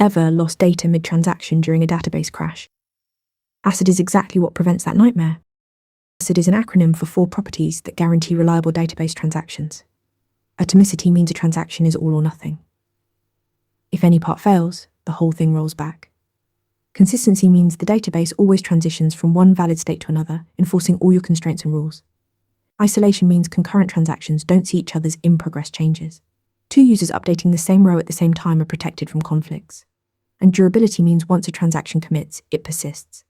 ever lost data mid-transaction during a database crash? ACID is exactly what prevents that nightmare. ACID is an acronym for 4 properties that guarantee reliable database transactions. Atomicity means a transaction is all or nothing. If any part fails, the whole thing rolls back. Consistency means the database always transitions from one valid state to another, enforcing all your constraints and rules. Isolation means concurrent transactions don't see each other's in-progress changes. 2 users updating the same row at the same time are protected from conflicts. And durability means once a transaction commits, it persists,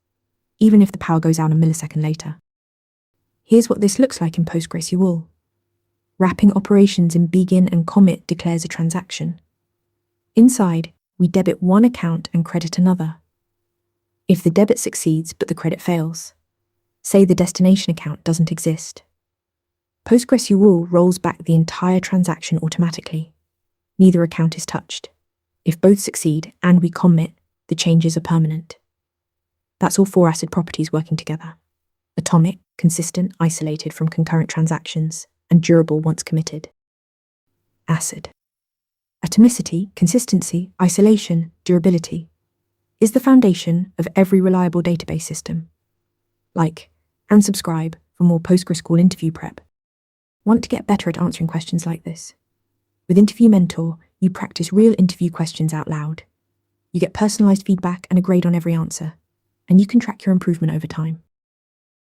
even if the power goes out a millisecond later. Here's what this looks like in PostgreSQL. Wrapping operations in begin and commit declares a transaction. Inside, we debit one account and credit another. If the debit succeeds but the credit fails, say the destination account doesn't exist, PostgreSQL rolls back the entire transaction automatically. Neither account is touched. If both succeed and we commit, the changes are permanent. That's all 4 ACID properties working together. Atomic, consistent, isolated from concurrent transactions, and durable once committed. ACID. Atomicity, consistency, isolation, durability is the foundation of every reliable database system. Like and subscribe for more PostgreSQL interview prep. Want to get better at answering questions like this? With Interview Mentor, you practice real interview questions out loud. You get personalized feedback and a grade on every answer, and you can track your improvement over time.